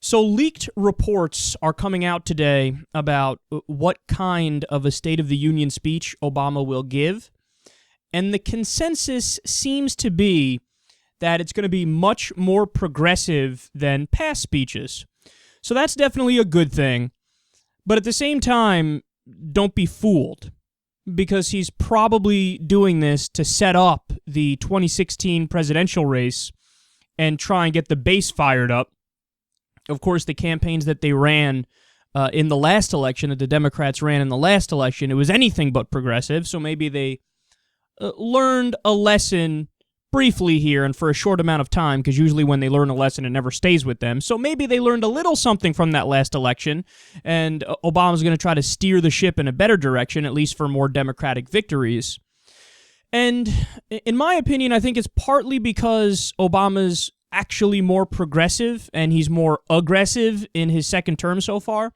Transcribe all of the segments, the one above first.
So leaked reports are coming out today about what kind of a State of the Union speech Obama will give, and the consensus seems to be that it's going to be much more progressive than past speeches. So that's definitely a good thing, but at the same time, don't be fooled, because he's probably doing this to set up the 2016 presidential race and try and get the base fired up. Of course, the campaigns that they ran in the last election, that the Democrats ran in the last election, it was anything but progressive, so maybe they learned a lesson briefly here and for a short amount of time, because usually when they learn a lesson, it never stays with them. So maybe they learned a little something from that last election, and Obama's going to try to steer the ship in a better direction, at least for more Democratic victories. And in my opinion, I think it's partly because Obama's actually more progressive and he's more aggressive in his second term so far.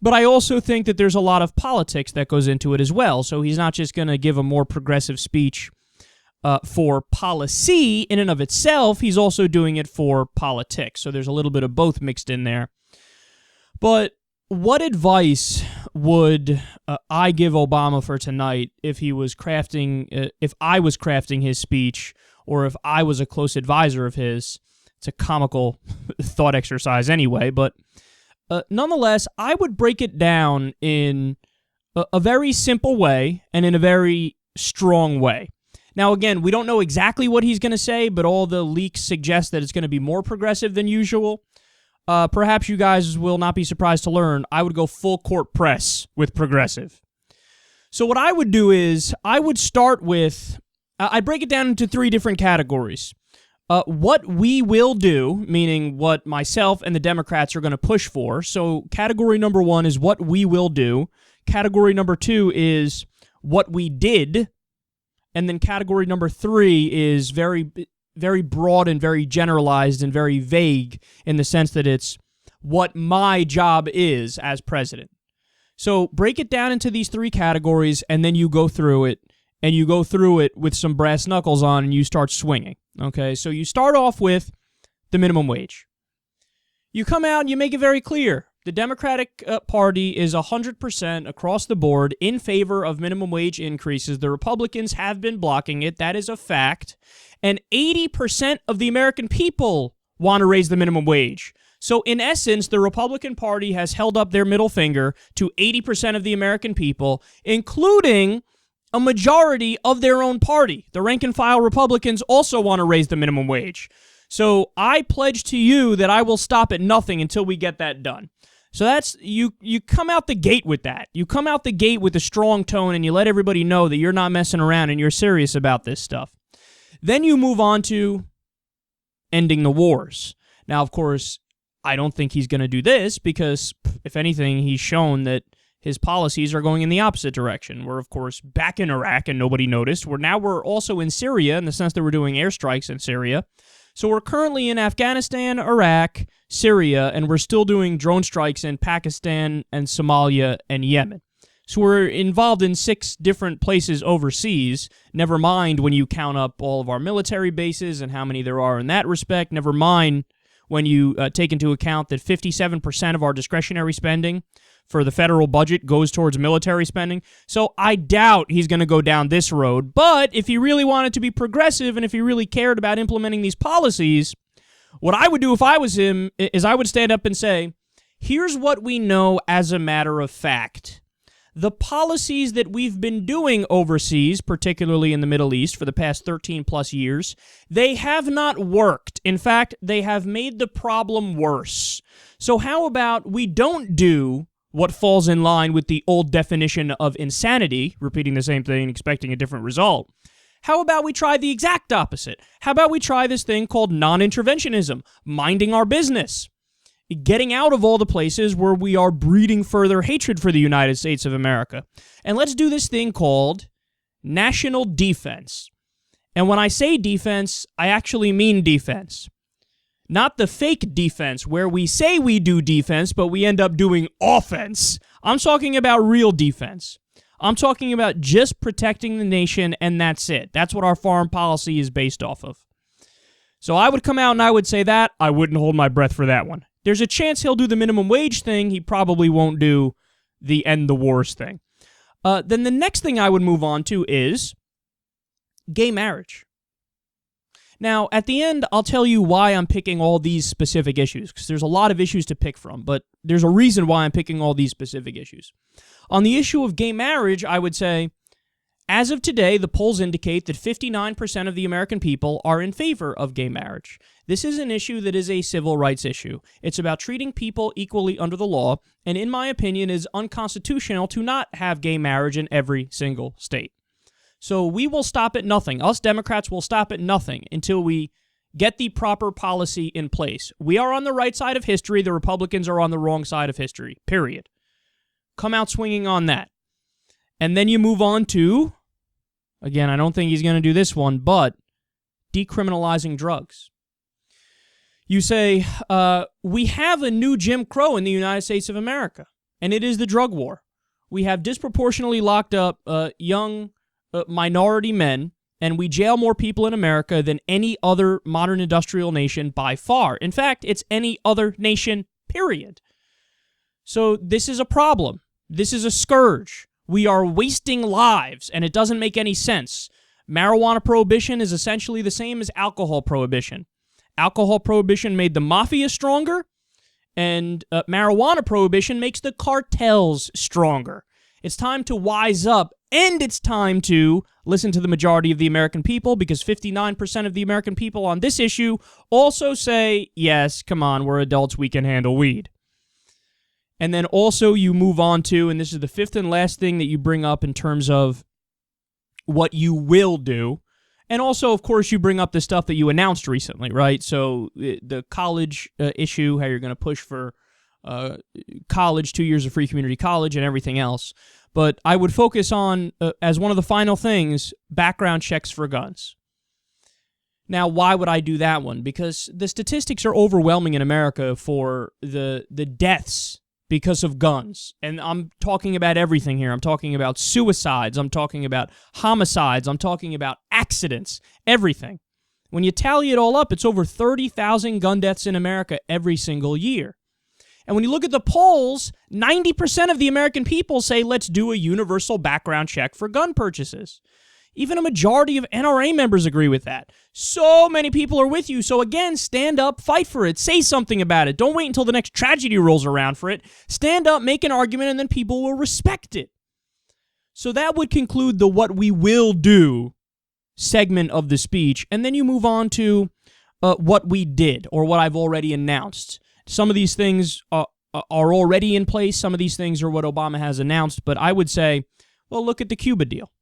But I also think that there's a lot of politics that goes into it as well. So he's not just going to give a more progressive speech for policy in and of itself. He's also doing it for politics. So there's a little bit of both mixed in there. But what advice would I give Obama for tonight if he was crafting, if I was crafting his speech, or if I was a close advisor of his? It's a comical thought exercise anyway, but nonetheless, I would break it down in a very simple way and in a very strong way. Now, again, we don't know exactly what he's going to say, but all the leaks suggest that it's going to be more progressive than usual. Perhaps you guys will not be surprised to learn I would go full court press with progressive. So what I would do is I would start with, I'd break it down into three different categories. What we will do, meaning what myself and the Democrats are going to push for. So category number one is what we will do. Category number two is what we did. And then category number three is very, very broad and very generalized and very vague in the sense that it's what my job is as president. So break it down into these three categories, and then you go through it, and you go through it with some brass knuckles on, and you start swinging. Okay, so you start off with the minimum wage. You come out and you make it very clear. The Democratic Party is 100% across the board in favor of minimum wage increases. The Republicans have been blocking it. That is a fact. And 80% of the American people want to raise the minimum wage. So in essence, the Republican Party has held up their middle finger to 80% of the American people, including a majority of their own party. The rank-and-file Republicans also want to raise the minimum wage. So I pledge to you that I will stop at nothing until we get that done. So that's, you come out the gate with that. You come out the gate with a strong tone, and you let everybody know that you're not messing around and you're serious about this stuff. Then you move on to ending the wars. Now, of course, I don't think he's going to do this because, if anything, he's shown that his policies are going in the opposite direction. We're, of course, back in Iraq and nobody noticed. We're also in Syria in the sense that we're doing airstrikes in Syria. So we're currently in Afghanistan, Iraq, Syria, and we're still doing drone strikes in Pakistan and Somalia and Yemen. So we're involved in 6 different places overseas, never mind when you count up all of our military bases and how many there are in that respect, never mind when you take into account that 57% of our discretionary spending for the federal budget goes towards military spending. So I doubt he's going to go down this road. But if he really wanted to be progressive and if he really cared about implementing these policies, what I would do if I was him is I would stand up and say, here's what we know as a matter of fact. The policies that we've been doing overseas, particularly in the Middle East for the past 13 plus years, they have not worked. In fact, they have made the problem worse. So how about we don't do what falls in line with the old definition of insanity, repeating the same thing, expecting a different result. How about we try the exact opposite? How about we try this thing called non-interventionism, minding our business, getting out of all the places where we are breeding further hatred for the United States of America. And let's do this thing called national defense. And when I say defense, I actually mean defense. Not the fake defense where we say we do defense, but we end up doing offense. I'm talking about real defense. I'm talking about just protecting the nation, and that's it. That's what our foreign policy is based off of. So I would come out and I would say that. I wouldn't hold my breath for that one. There's a chance he'll do the minimum wage thing. He probably won't do the end the wars thing. Then the next thing I would move on to is gay marriage. Now, at the end, I'll tell you why I'm picking all these specific issues, because there's a lot of issues to pick from, but there's a reason why I'm picking all these specific issues. On the issue of gay marriage, I would say, as of today, the polls indicate that 59% of the American people are in favor of gay marriage. This is an issue that is a civil rights issue. It's about treating people equally under the law, and in my opinion, is unconstitutional to not have gay marriage in every single state. So we will stop at nothing. Us Democrats will stop at nothing until we get the proper policy in place. We are on the right side of history. The Republicans are on the wrong side of history, period. Come out swinging on that. And then you move on to, again, I don't think he's going to do this one, but decriminalizing drugs. You say, we have a new Jim Crow in the United States of America, and it is the drug war. We have disproportionately locked up young minority men, and we jail more people in America than any other modern industrial nation by far. In fact, it's any other nation, period. So this is a problem. This is a scourge. We are wasting lives, and it doesn't make any sense. Marijuana prohibition is essentially the same as alcohol prohibition. Alcohol prohibition made the mafia stronger, and marijuana prohibition makes the cartels stronger. It's time to wise up, and it's time to listen to the majority of the American people, because 59% of the American people on this issue also say, yes, come on, we're adults, we can handle weed. And then also you move on to, and this is the fifth and last thing that you bring up in terms of what you will do. And also, of course, you bring up the stuff that you announced recently, right? So the college issue, how you're going to push for college, 2 years of free community college, and everything else. But I would focus on, as one of the final things, background checks for guns. Now, why would I do that one? Because the statistics are overwhelming in America for the deaths because of guns. And I'm talking about everything here. I'm talking about suicides. I'm talking about homicides. I'm talking about accidents. Everything. When you tally it all up, it's over 30,000 gun deaths in America every single year. And when you look at the polls, 90% of the American people say, let's do a universal background check for gun purchases. Even a majority of NRA members agree with that. So many people are with you. So again, stand up, fight for it, say something about it. Don't wait until the next tragedy rolls around for it. Stand up, make an argument, and then people will respect it. So that would conclude the what we will do segment of the speech. And then you move on to what we did, or what I've already announced. Some of these things are already in place. Some of these things are what Obama has announced. But I would say, well, look at the Cuba deal.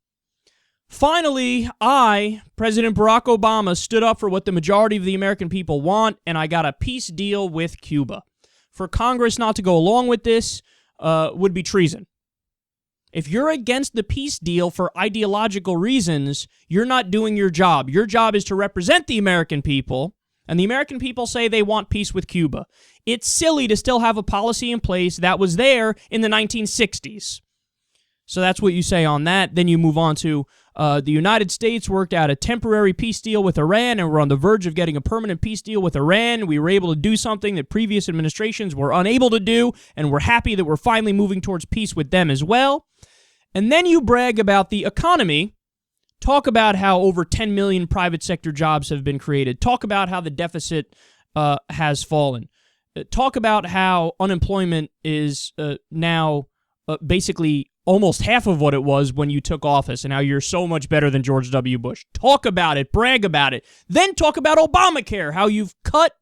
Finally, President Barack Obama, stood up for what the majority of the American people want, and I got a peace deal with Cuba. For Congress not to go along with this would be treason. If you're against the peace deal for ideological reasons, you're not doing your job. Your job is to represent the American people, and the American people say they want peace with Cuba. It's silly to still have a policy in place that was there in the 1960s. So that's what you say on that. Then you move on to the United States worked out a temporary peace deal with Iran, and we're on the verge of getting a permanent peace deal with Iran. We were able to do something that previous administrations were unable to do, and we're happy that we're finally moving towards peace with them as well. And then you brag about the economy, talk about how over 10 million private sector jobs have been created, talk about how the deficit has fallen, talk about how unemployment is now basically almost half of what it was when you took office, and how you're so much better than George W. Bush. Talk about it, brag about it. Then talk about Obamacare, how you've cut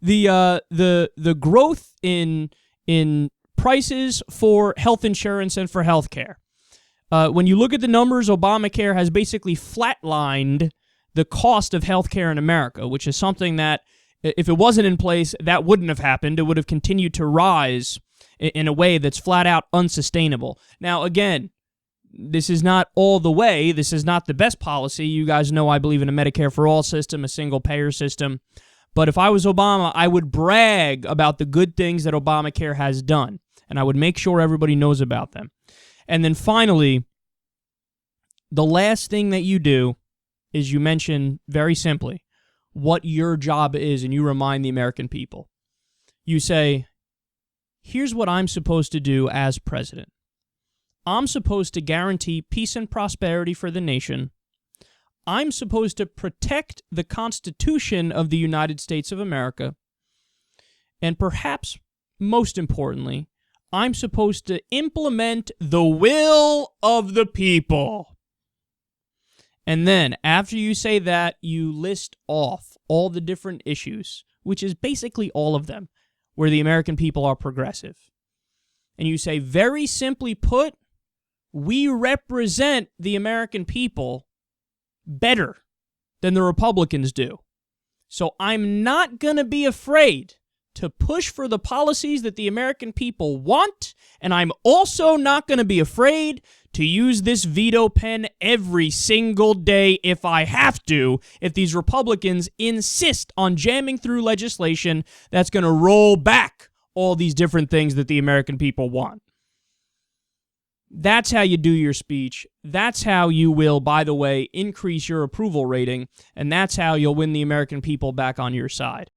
the growth in prices for health insurance and for health care. When you look at the numbers, Obamacare has basically flatlined the cost of health care in America, which is something that, if it wasn't in place, that wouldn't have happened. It would have continued to rise in a way that's flat out unsustainable. Now, again, this is not all the way. This is not the best policy. You guys know I believe in a Medicare for all system, a single-payer system. But if I was Obama, I would brag about the good things that Obamacare has done, and I would make sure everybody knows about them. And then finally, the last thing that you do is you mention, very simply, what your job is, and you remind the American people. You say, here's what I'm supposed to do as president. I'm supposed to guarantee peace and prosperity for the nation. I'm supposed to protect the Constitution of the United States of America. And perhaps most importantly, I'm supposed to implement the will of the people. And then, after you say that, you list off all the different issues, which is basically all of them, where the American people are progressive. And you say, very simply put, we represent the American people better than the Republicans do. So I'm not going to be afraid to push for the policies that the American people want, and I'm also not going to be afraid to use this veto pen every single day if I have to, if these Republicans insist on jamming through legislation that's going to roll back all these different things that the American people want. That's how you do your speech. That's how you will, by the way, increase your approval rating, and that's how you'll win the American people back on your side.